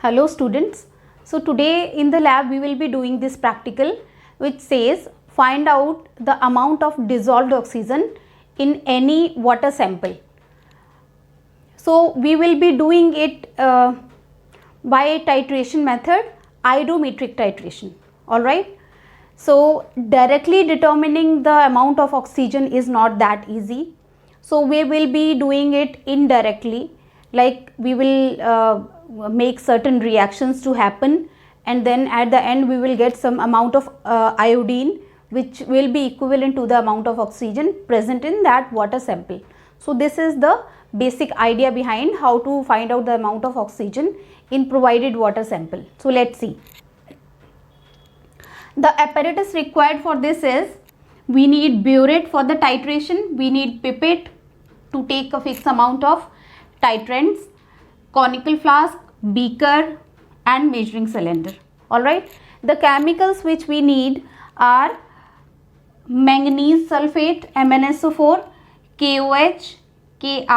Hello students. So today in the lab we will be doing this practical which says find out the amount of dissolved oxygen in any water sample. So we will be doing it by titration method, iodometric titration. Alright. So directly determining the amount of oxygen is not that easy. So we will be doing it indirectly, like we will make certain reactions to happen, and then at the end we will get some amount of iodine which will be equivalent to the amount of oxygen present in that water sample. So this is the basic idea behind how to find out the amount of oxygen in provided water sample. So let's see. The apparatus required for this is, we need burette for the titration, we need pipette to take a fixed amount of titrants, conical flask, beaker and measuring cylinder. Alright. The chemicals which we need are manganese sulfate MnSO4, KOH, Ki,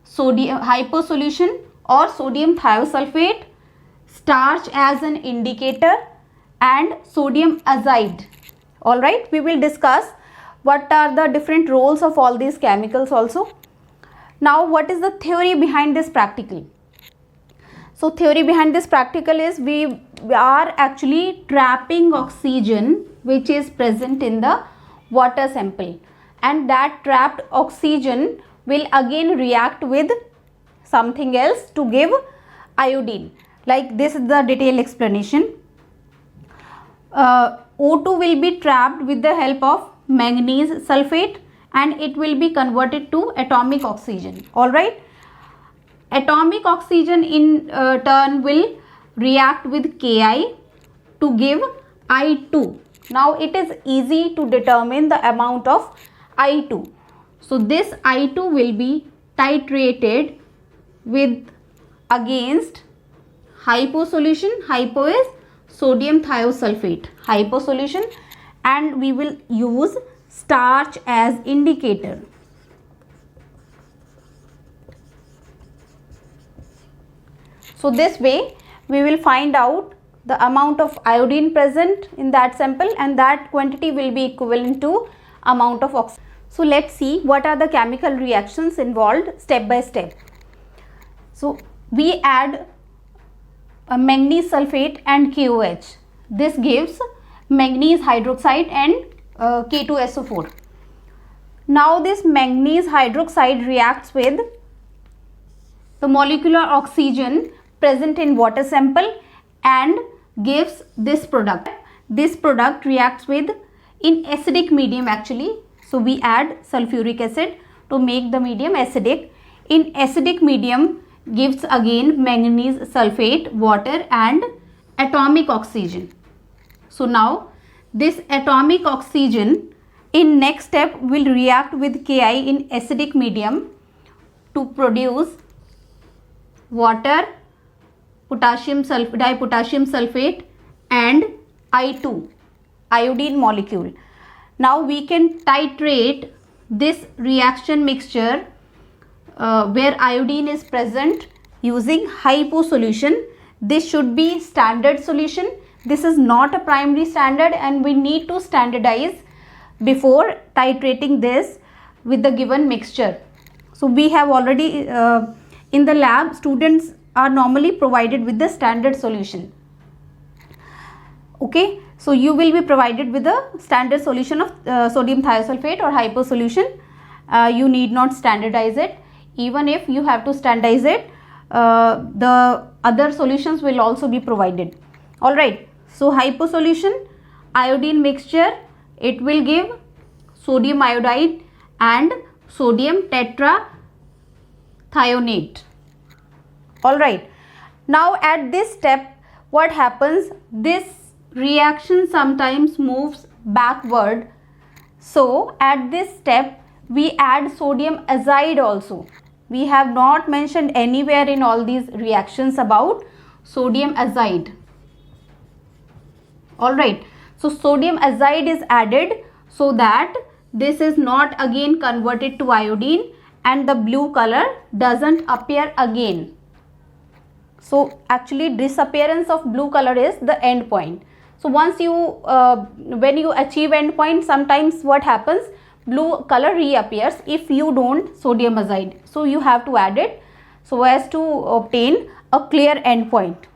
sodium hyposolution or sodium thiosulfate, starch as an indicator and sodium azide. Alright. We will discuss what are the different roles of all these chemicals also. Now what is the theory behind this practical? So theory behind this practical is we are actually trapping oxygen which is present in the water sample, and that trapped oxygen will again react with something else to give iodine. Like this is the detailed explanation. O2 will be trapped with the help of manganese sulfate and it will be converted to atomic oxygen. Alright. Atomic oxygen in turn will react with Ki to give I2. Now it is easy to determine the amount of I2. So this I2 will be titrated with against hypo solution. Hypo is sodium thiosulfate, hypo solution, and we will use starch as indicator. So this way we will find out the amount of iodine present in that sample, and that quantity will be equivalent to amount of oxygen. So let's see what are the chemical reactions involved step by step. So we add a manganese sulfate and KOH. This gives manganese hydroxide and K2SO4. Now this manganese hydroxide reacts with the molecular oxygen present in water sample and gives this product. This product reacts with in acidic medium actually. So we add sulfuric acid to make the medium acidic. In acidic medium gives again manganese sulfate, water and atomic oxygen. So now this atomic oxygen in next step will react with Ki in acidic medium to produce water, dipotassium sulfate and I2, iodine molecule. Now we can titrate this reaction mixture where iodine is present using hypo solution. This should be standard solution. This is not a primary standard and we need to standardize before titrating this with the given mixture. So we have already in the lab, students are normally provided with the standard solution. Okay, so you will be provided with the standard solution of sodium thiosulfate or hypo solution. You need not standardize it. Even if you have to standardize it, the other solutions will also be provided. Alright, so hypo solution, iodine mixture, it will give sodium iodide and sodium tetrathionate. Alright, now at this step what happens, this reaction sometimes moves backward. So at this step we add sodium azide also. We have not mentioned anywhere in all these reactions about sodium azide. Alright, so sodium azide is added so that this is not again converted to iodine and the blue color doesn't appear again. So actually disappearance of blue color is the end point. So once you when you achieve end point, sometimes what happens, blue color reappears if you don't sodium azide. So you have to add it so as to obtain a clear end point.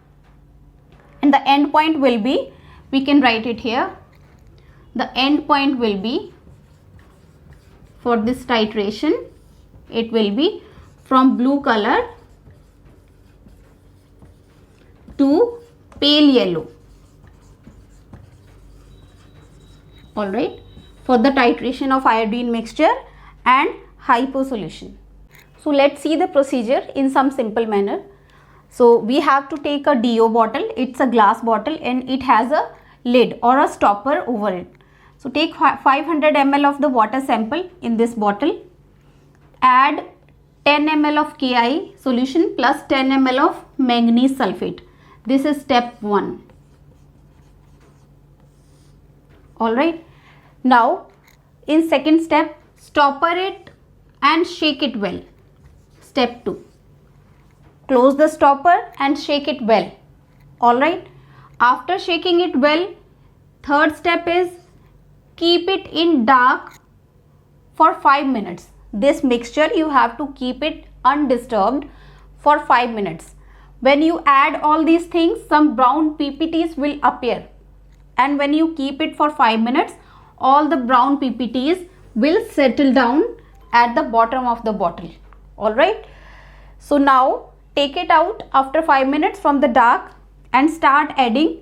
And the end point will be, we can write it here, the end point will be for this titration, it will be from blue color to pale yellow. Alright, for the titration of iodine mixture and hypo solution. So let's see the procedure in some simple manner. So we have to take a DO bottle, it's a glass bottle and it has a lid or a stopper over it. So take 500 ml of the water sample in this bottle, add 10 ml of Ki solution plus 10 ml of manganese sulfate. This is step 1. Alright. Now in second step, stopper it and shake it well. Step 2. Close the stopper and shake it well. Alright. After shaking it well, third step is keep it in dark for 5 minutes. This mixture you have to keep it undisturbed for 5 minutes. When you add all these things, some brown PPTs will appear. And when you keep it for 5 minutes, all the brown PPTs will settle down at the bottom of the bottle. Alright. So now take it out after 5 minutes from the dark and start adding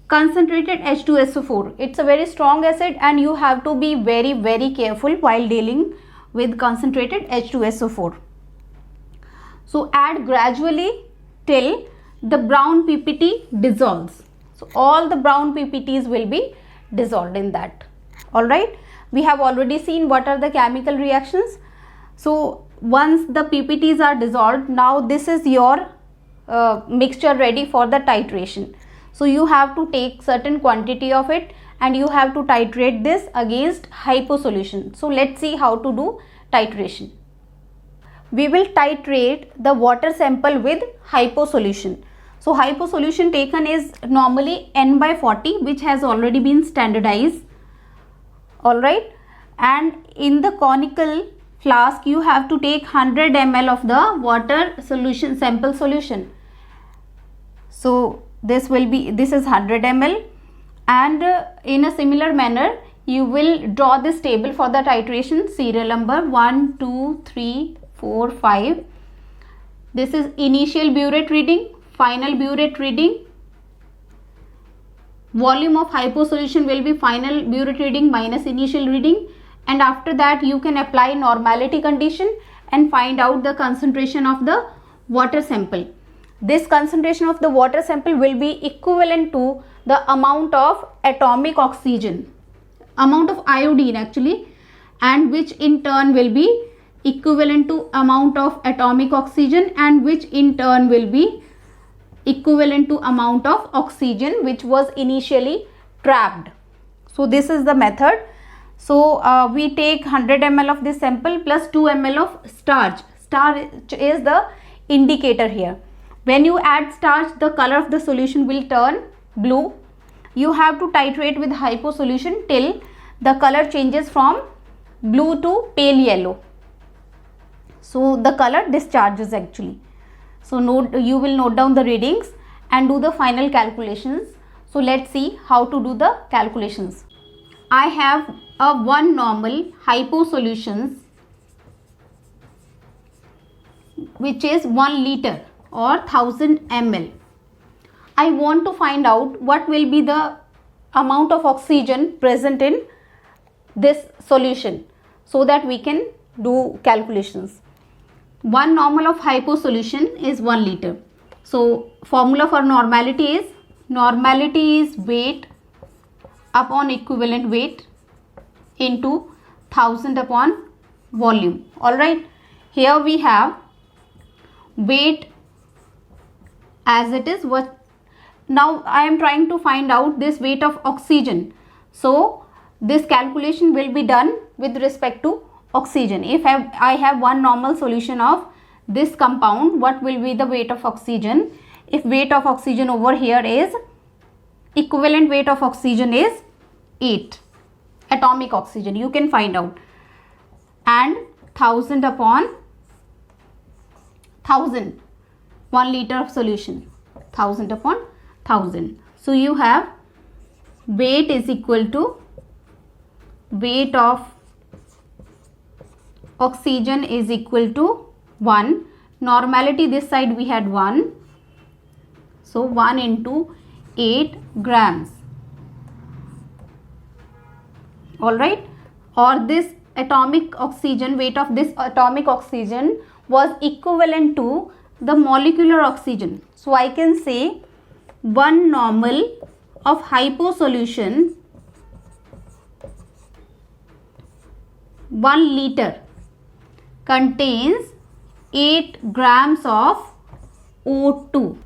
concentrated H2SO4. It's a very strong acid and you have to be very careful while dealing with concentrated H2SO4. So add gradually till the brown PPT dissolves. So all the brown PPTs will be dissolved in that. Alright, we have already seen what are the chemical reactions. So once the PPTs are dissolved, now this is your mixture ready for the titration. So you have to take certain quantity of it and you have to titrate this against hypo solution. So let's see how to do titration. We will titrate the water sample with hypo solution. So hypo solution taken is normally N/40, which has already been standardized. Alright, and in the conical flask you have to take 100 ml of the water solution, sample solution. So this is 100 ml, and in a similar manner you will draw this table for the titration. Serial number 1, 2, 3, 4, 5. This is initial burette reading, final burette reading. Volume of hypo solution will be final burette reading minus initial reading, and after that you can apply normality condition and find out the concentration of the water sample. This concentration of the water sample will be equivalent to the amount of atomic oxygen, amount of iodine actually, and which in turn will be equivalent to amount of atomic oxygen, and which in turn will be equivalent to amount of oxygen which was initially trapped. So this is the method. So we take 100 ml of this sample plus 2 ml of starch. Starch is the indicator here. When you add starch, the color of the solution will turn blue. You have to titrate with hypo solution till the color changes from blue to pale yellow. So the color discharges actually. So you will note down the readings and do the final calculations. So let's see how to do the calculations. I have a 1 normal hypo solutions which is 1 liter or 1000 ml. I want to find out what will be the amount of oxygen present in this solution so that we can do calculations. 1 normal of hypo solution is 1 liter. So formula for normality is weight upon equivalent weight into 1000 upon volume. Alright, here we have weight as it is. What now I am trying to find out this weight of oxygen. So this calculation will be done with respect to oxygen. If I have 1 normal solution of this compound, what will be the weight of oxygen? if weight of oxygen over here is, equivalent weight of oxygen is 8 atomic oxygen, you can find out, and 1000 upon 1000, 1 liter of solution, 1000 upon 1000. So you have weight is equal to weight of oxygen is equal to 1. Normality this side we had 1. So 1 into 8 grams. Alright. Or this atomic oxygen, weight of this atomic oxygen was equivalent to the molecular oxygen. So I can say 1 normal of hypo solution, 1 liter contains 8 grams of O2.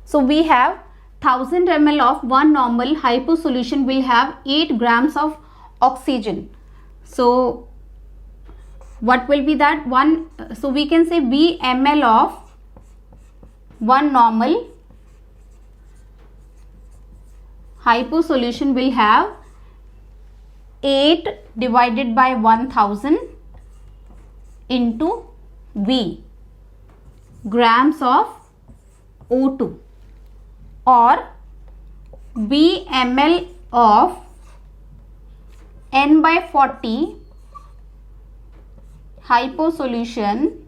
So we have 1000 ml of 1 normal hypo solution will have 8 grams of oxygen. So what will be that one? So we can say V ml of 1 normal hypo solution will have 8 divided by 1000 into V grams of O2, or V ml of N by 40 hypo solution,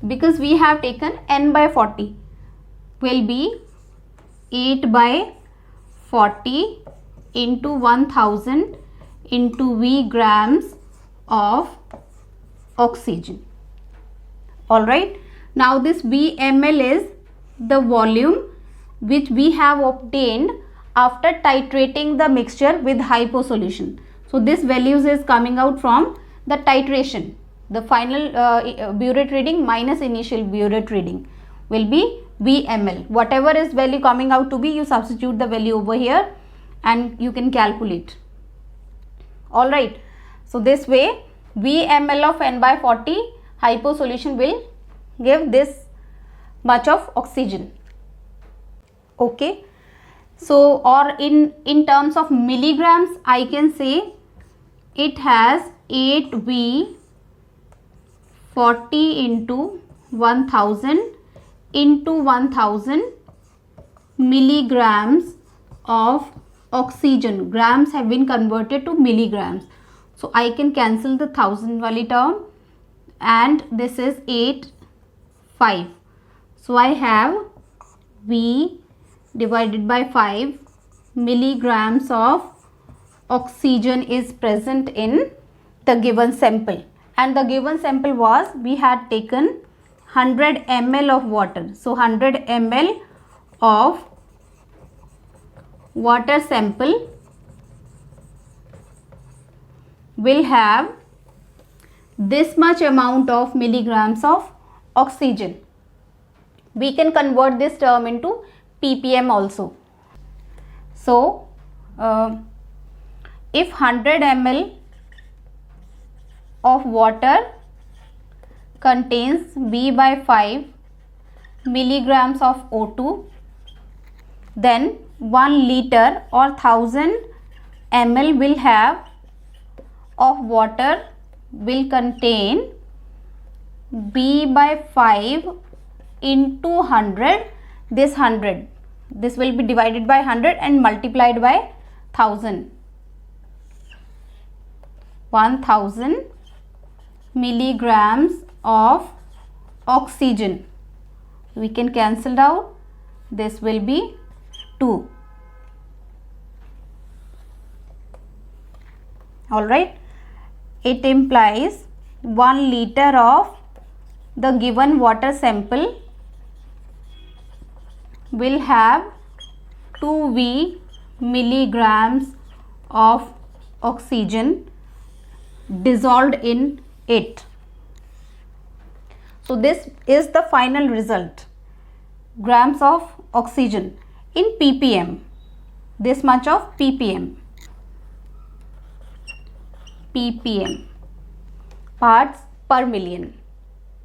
because we have taken N by 40, will be 8 by 40 into 1000 into V grams of oxygen. Alright. Now this V ml is the volume which we have obtained after titrating the mixture with hypo solution. So this values is coming out from the titration. The final burette reading minus initial burette reading will be V ml. Whatever is value coming out to be, you substitute the value over here and you can calculate. Alright. So this way V ml of N by 40 hypo solution will give this much of oxygen. Okay. So or in terms of milligrams, I can say it has 8V 40 into 1000 into 1000 milligrams of oxygen. Grams have been converted to milligrams. So I can cancel the 1000 wali term, and this is 5. So I have V divided by 5 milligrams of oxygen is present in the given sample, and the given sample was, we had taken 100 ml of water. So 100 ml of water sample will have this much amount of milligrams of oxygen. We can convert this term into ppm also. So if 100 ml of water contains V by 5 milligrams of O2, then 1 liter or 1000 ml will have of water will contain B by 5 into 100. This will be divided by 100 and multiplied by 1000. 1000 milligrams of oxygen. We can cancel out. This will be 2. Alright. It implies 1 liter of the given water sample will have 2V milligrams of oxygen dissolved in it. So this is the final result, grams of oxygen in ppm, this much of ppm, parts per million.